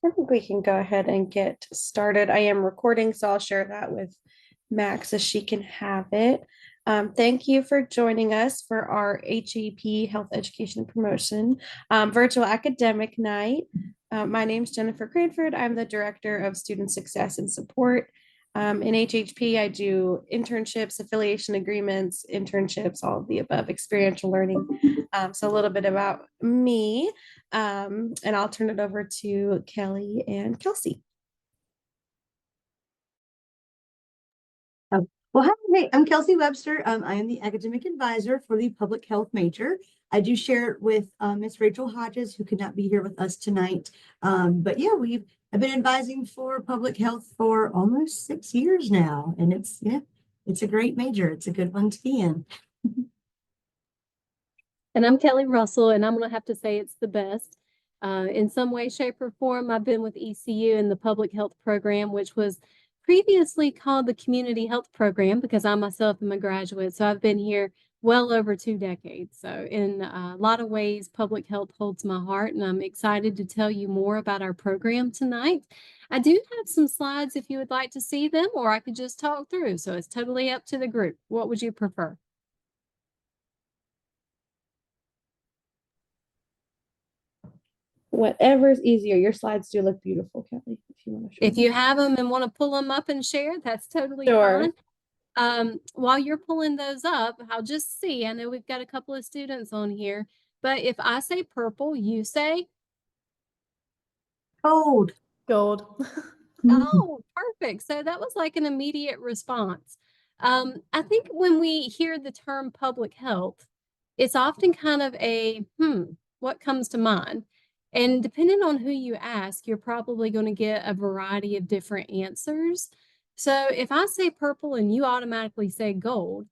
I think we can go ahead and get started. I am recording, so I'll share that with Max so she can have it. Thank you for joining us for our HEP Health Education Promotion Virtual Academic Night. My name is Jennifer Cranford. I'm the Director of Student Success and Support. In HHP, I do internships, affiliation agreements, internships, all of the above, experiential learning. So a little bit about me, and I'll turn it over to Kelly and Kelsey. Well, hi, hey, I'm Kelsey Webster. I am the academic advisor for the public health major. I do share it with Miss Rachel Hodges, who could not be here with us tonight. But yeah, I've been advising for public health for almost 6 years now, and it's a great major. It's a good one to be in. And I'm Kelly Russell, and I'm going to have to say it's the best. In some way, shape, or form, I've been with ECU in the public health program, which was previously called the community health program because I myself am a graduate. So I've been here well over 2 decades. So in a lot of ways, public health holds my heart, and I'm excited to tell you more about our program tonight. I do have some slides if you would like to see them, or I could just talk through. So it's totally up to the group. What would you prefer? Whatever's easier. Your slides do look beautiful, Kelly. If you want to show If you have them and want to pull them up and share, that's totally Sure. fine. While you're pulling those up, I'll just see. I know we've got a couple of students on here, but if I say purple, you say Gold. Gold. oh, perfect. So that was like an immediate response. I think when we hear the term public health, it's often kind of a, what comes to mind? And depending on who you ask, you're probably going to get a variety of different answers. So if I say purple and you automatically say gold,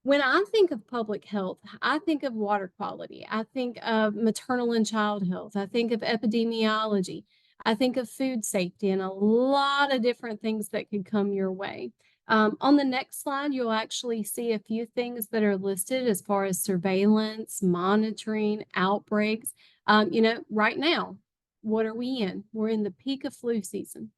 when I think of public health, I think of water quality. I think of maternal and child health. I think of epidemiology. I think of food safety and a lot of different things that could come your way. On the next slide, you'll actually see a few things that are listed as far as surveillance, monitoring, outbreaks. Right now, what are we in? We're in the peak of flu season.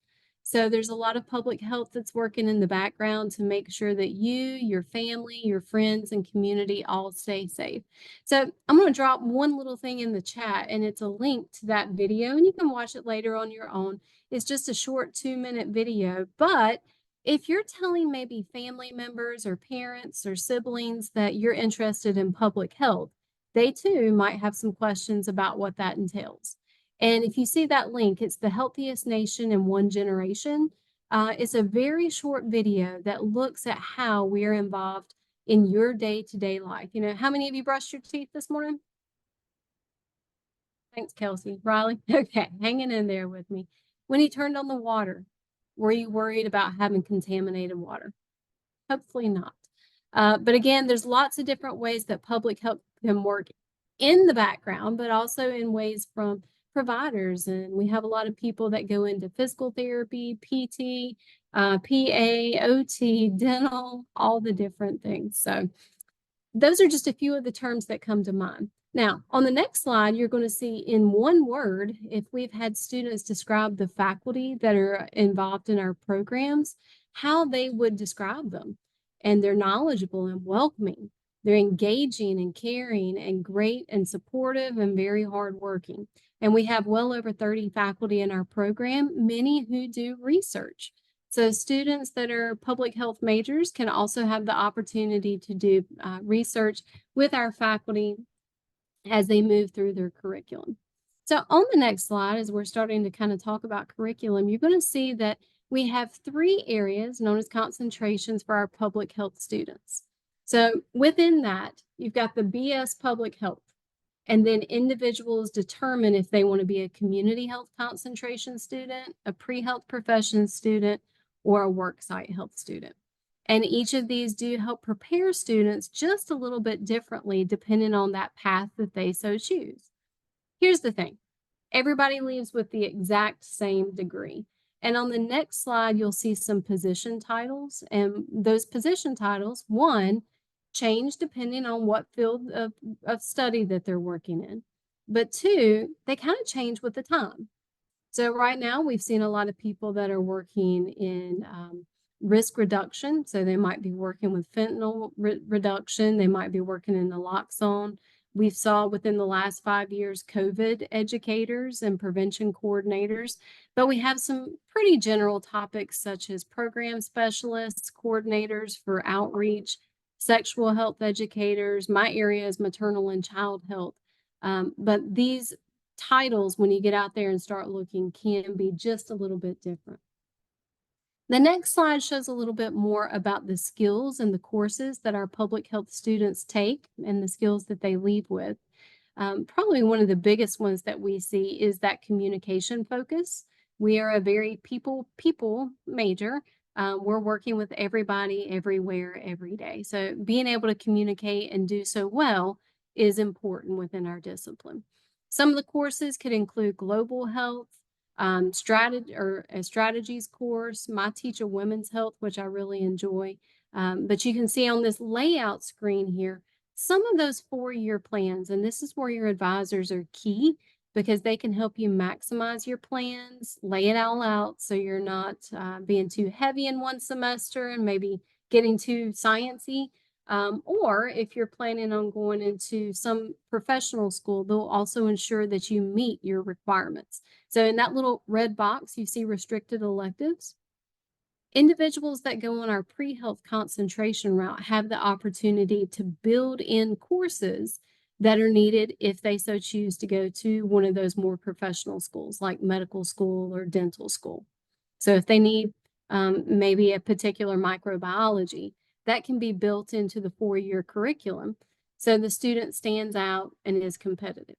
So there's a lot of public health that's working in the background to make sure that you, your family, your friends, and community all stay safe. So I'm going to drop one little thing in the chat, and it's a link to that video, and you can watch it later on your own. It's just a short 2-minute video, but if you're telling maybe family members or parents or siblings that you're interested in public health, they too might have some questions about what that entails. And if you see that link, it's the healthiest nation in one generation. It's a very short video that looks at how we are involved in your day-to-day life. How many of you brushed your teeth this morning? Thanks, Kelsey. Riley? Okay, hanging in there with me. When you turned on the water, were you worried about having contaminated water? Hopefully not. But again, there's lots of different ways that public health can work in the background, but also in ways from providers. And we have a lot of people that go into physical therapy, PT, PA, OT, dental, all the different things. So those are just a few of the terms that come to mind. Now, on the next slide, you're going to see in one word, if we've had students describe the faculty that are involved in our programs, how they would describe them. And they're knowledgeable and welcoming. They're engaging and caring and great and supportive and very hardworking. And we have well over 30 faculty in our program, many who do research. So students that are public health majors can also have the opportunity to do research with our faculty as they move through their curriculum. So on the next slide, as we're starting to kind of talk about curriculum, you're going to see that we have 3 areas known as concentrations for our public health students. So within that, you've got the BS public health, and then individuals determine if they want to be a community health concentration student, a pre-health profession student, or a worksite health student. And each of these do help prepare students just a little bit differently depending on that path that they so choose. Here's the thing. Everybody leaves with the exact same degree. And on the next slide, you'll see some position titles. And those position titles, one, change depending on what field of study that they're working in. But two, they kind of change with the time. So right now we've seen a lot of people that are working in risk reduction. So they might be working with fentanyl reduction. They might be working in naloxone. We saw within the last 5 years, COVID educators and prevention coordinators, but we have some pretty general topics such as program specialists, coordinators for outreach, sexual health educators. My area is maternal and child health. But these titles, when you get out there and start looking, can be just a little bit different. The next slide shows a little bit more about the skills and the courses that our public health students take and the skills that they leave with. Probably one of the biggest ones that we see is that communication focus. We are a very people major. We're working with everybody, everywhere, every day. So being able to communicate and do so well is important within our discipline. Some of the courses could include global health, strategy or a strategies course. I teach a women's health, which I really enjoy. But you can see on this layout screen here, some of those 4-year plans, and this is where your advisors are key because they can help you maximize your plans, lay it all out so you're not being too heavy in one semester and maybe getting too sciencey. Or if you're planning on going into some professional school, they'll also ensure that you meet your requirements. So in that little red box, you see restricted electives. Individuals that go on our pre-health concentration route have the opportunity to build in courses that are needed if they so choose to go to one of those more professional schools like medical school or dental school. So if they need maybe a particular microbiology, that can be built into the 4-year curriculum so the student stands out and is competitive.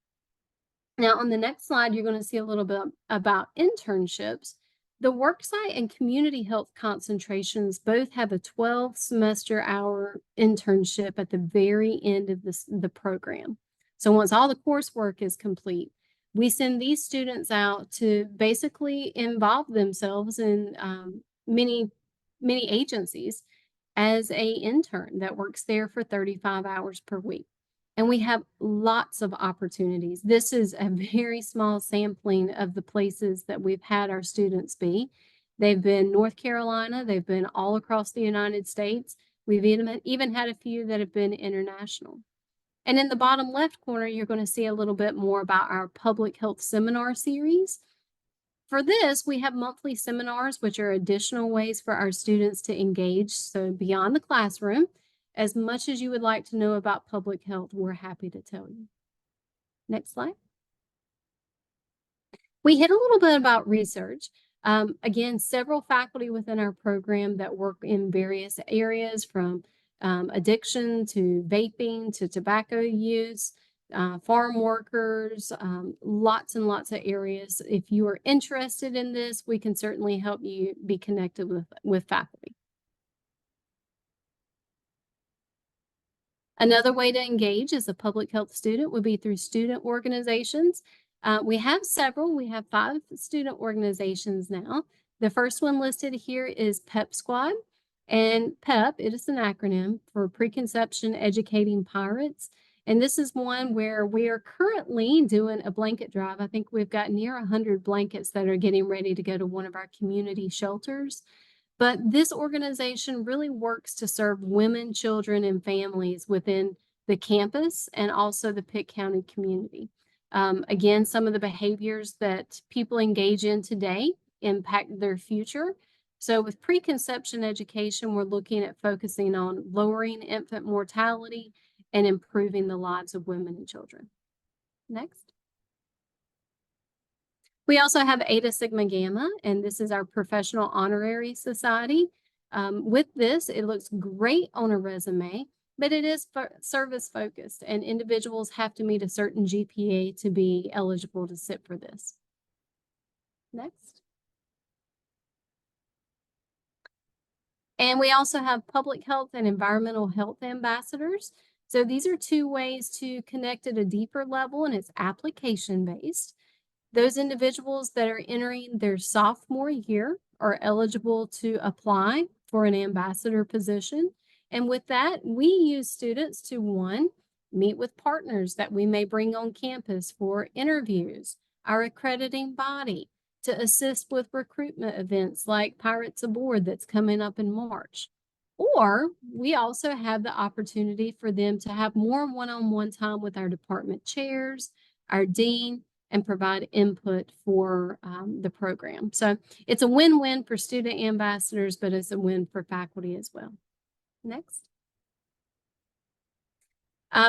Now on the next slide, you're going to see a little bit about internships. The worksite and community health concentrations both have a 12-semester-hour internship at the very end of the program. So once all the coursework is complete, we send these students out to basically involve themselves in many agencies as an intern that works there for 35 hours per week. And we have lots of opportunities. This is a very small sampling of the places that we've had our students be. They've been North Carolina, they've been all across the United States. We've even had a few that have been international. And in the bottom left corner, you're going to see a little bit more about our public health seminar series. For this, we have monthly seminars, which are additional ways for our students to engage. So beyond the classroom, as much as you would like to know about public health, we're happy to tell you. Next slide. We hit a little bit about research. Again, several faculty within our program that work in various areas from addiction to vaping to tobacco use, farm workers, lots and lots of areas. If you are interested in this, we can certainly help you be connected with faculty. Another way to engage as a public health student would be through student organizations. We have several. We have 5 student organizations now. The first one listed here is PEP Squad. And PEP, it is an acronym for Preconception Educating Pirates. And this is one where we are currently doing a blanket drive. I think we've got near 100 blankets that are getting ready to go to one of our community shelters. But this organization really works to serve women, children, and families within the campus and also the Pitt County community. Again, some of the behaviors that people engage in today impact their future. So with preconception education, we're looking at focusing on lowering infant mortality and improving the lives of women and children. Next. We also have Eta Sigma Gamma, and this is our professional honorary society. With this, it looks great on a resume, but it is service focused, and individuals have to meet a certain GPA to be eligible to sit for this. Next. And we also have public health and environmental health ambassadors. So these are 2 ways to connect at a deeper level, and it's application based. Those individuals that are entering their sophomore year are eligible to apply for an ambassador position. And with that, we use students to 1, meet with partners that we may bring on campus for interviews, our accrediting body, to assist with recruitment events like Pirates Aboard that's coming up in March. Or we also have the opportunity for them to have more one-on-one time with our department chairs, our dean, and provide input for the program. So it's a win-win for student ambassadors, but it's a win for faculty as well. Next.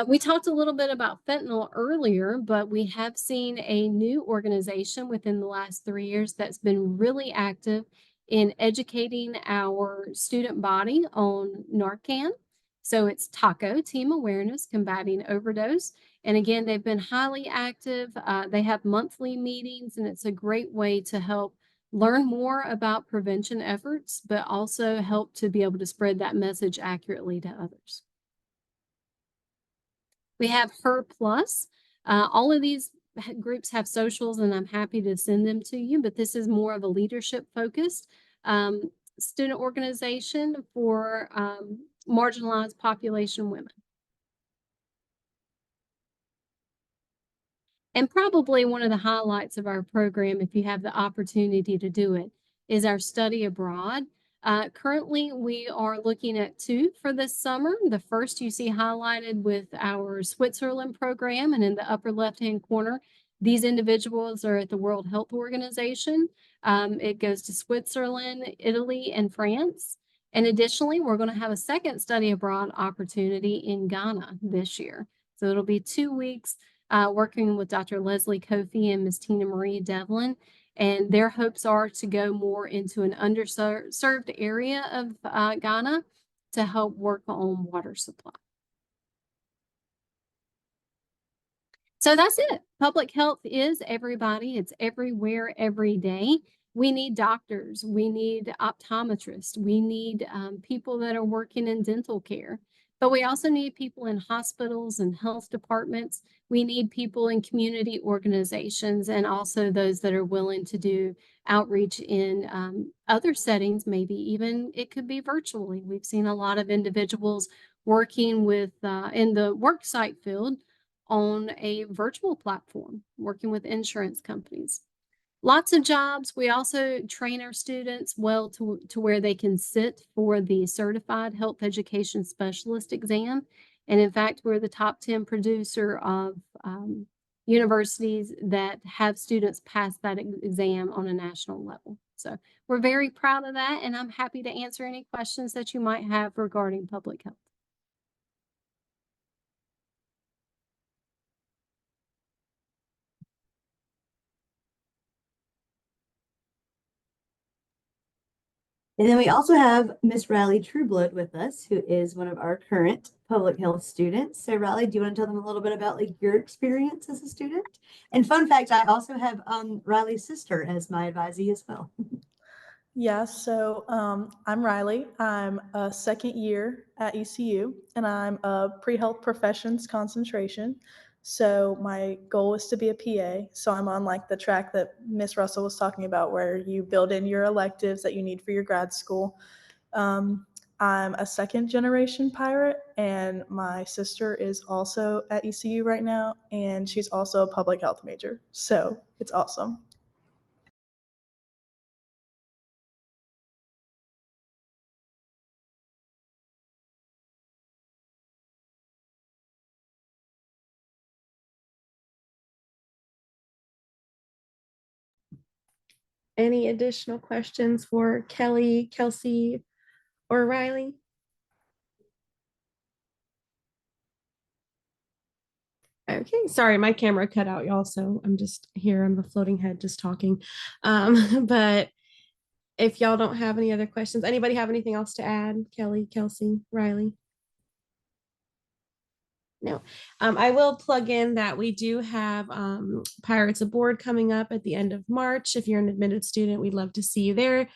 We talked a little bit about fentanyl earlier, but we have seen a new organization within the last 3 years that's been really active in educating our student body on Narcan. So it's TACO, Team Awareness Combating Overdose. And again, they've been highly active. They have monthly meetings, and it's a great way to help learn more about prevention efforts, but also help to be able to spread that message accurately to others. We have Her Plus. All of these groups have socials, and I'm happy to send them to you, but this is more of a leadership focused student organization for marginalized population women. And probably one of the highlights of our program, if you have the opportunity to do it, is our study abroad. Currently, we are looking at 2 for this summer. The first you see highlighted with our Switzerland program, and in the upper left-hand corner, these individuals are at the World Health Organization. It goes to Switzerland, Italy, and France. And additionally, we're going to have a second study abroad opportunity in Ghana this year. So it'll be 2 weeks working with Dr. Leslie Kofi and Ms. Tina Marie Devlin. And their hopes are to go more into an underserved area of Ghana to help work on water supply. So that's it. Public health is everybody. It's everywhere, every day. We need doctors. We need optometrists. We need people that are working in dental care. But we also need people in hospitals and health departments. We need people in community organizations, and also those that are willing to do outreach in other settings, maybe even it could be virtually. We've seen a lot of individuals working with in the worksite field on a virtual platform, working with insurance companies. Lots of jobs. We also train our students well to where they can sit for the Certified Health Education Specialist exam. And in fact, we're the top 10 producer of universities that have students pass that exam on a national level. So we're very proud of that, and I'm happy to answer any questions that you might have regarding public health. And then we also have Miss Riley Trueblood with us, who is one of our current public health students. So Riley, do you want to tell them a little bit about like your experience as a student? And fun fact, I also have Riley's sister as my advisee as well. Yeah, so I'm Riley. I'm a second year at ECU, and I'm a pre-health professions concentration. So my goal is to be a PA. So I'm on like the track that Miss Russell was talking about, where you build in your electives that you need for your grad school. I'm a second generation pirate, and my sister is also at ECU right now, and she's also a public health major. So it's awesome. Any additional questions for Kelly, Kelsey, or Riley? Okay, sorry, my camera cut out, y'all. So I'm just here on the floating head just talking. But if y'all don't have any other questions, anybody have anything else to add? Kelly, Kelsey, Riley? No. I will plug in that we do have Pirates Aboard coming up at the end of March. If you're an admitted student, we'd love to see you there,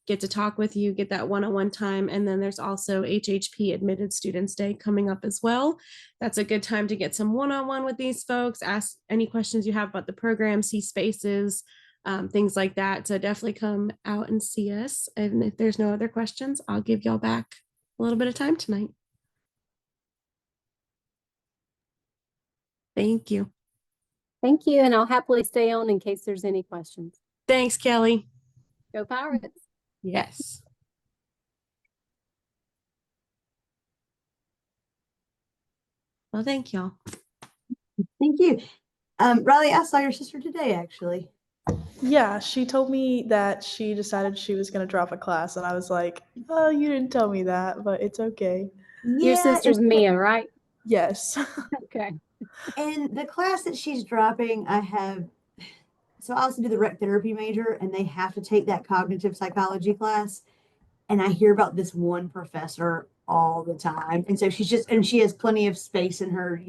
get to talk with you, get that one-on-one time. And then there's also HHP Admitted Students Day coming up as well. That's a good time to get some one-on-one with these folks, ask any questions you have about the program, see spaces, things like that. So definitely come out and see us. And if there's no other questions, I'll give y'all back a little bit of time tonight. Thank you. Thank you, and I'll happily stay on in case there's any questions. Thanks, Kelly. Go Pirates. Yes. Well, thank y'all. Thank you. Riley, I saw your sister today, actually. Yeah, she told me that she decided she was going to drop a class, and I was like, oh, you didn't tell me that, but it's okay. Your Yeah, sister's Mia, right? Yes. Okay. and the class that she's dropping, so I also do the rec therapy major, and they have to take that cognitive psychology class. And I hear about this one professor all the time. And so she has plenty of space in her,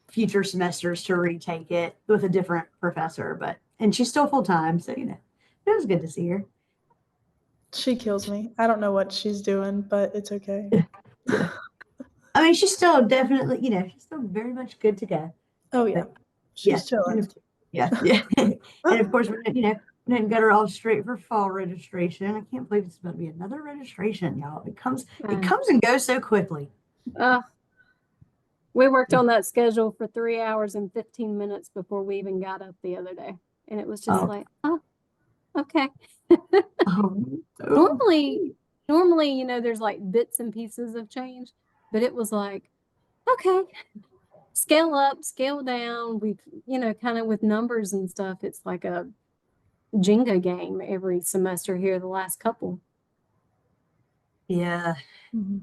future semesters to retake it with a different professor, and she's still full time. So, it was good to see her. She kills me. I don't know what she's doing, but it's okay. Yeah. I mean, she's still definitely, she's still very much good to go. Oh, yeah. But, She's chilling. Yeah. And of course, we got her all straight for fall registration. I can't believe it's about to be another registration, y'all. It comes and goes so quickly. We worked on that schedule for 3 hours and 15 minutes before we even got up the other day. And it was just like, oh, okay. Normally, there's like bits and pieces of change, but it was like, okay, scale up, scale down. We've, kind of with numbers and stuff, it's like a Jenga game every semester here, the last couple. Yeah. Mhm.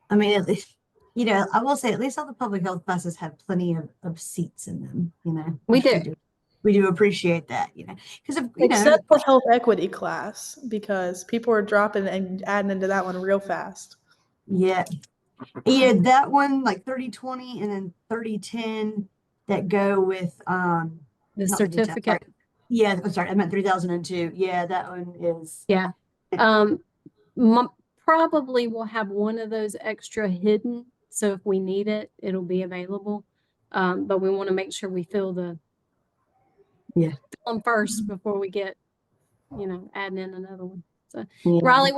I mean, at least, I will say at least all the public health classes have plenty of seats in them, We which do. We do appreciate that, because of, Except for health equity class, because people are dropping and adding into that one real fast. yeah, that one like 30/20 and then 30/10 that go with The not 30/10, certificate. sorry. Yeah, I'm sorry, I meant 3002. Yeah, that one is. Yeah. Probably we'll have one of those extra hidden. So if we need it, it'll be available. But we want to make sure we fill them first before we get, adding in another one. So Yeah. Riley,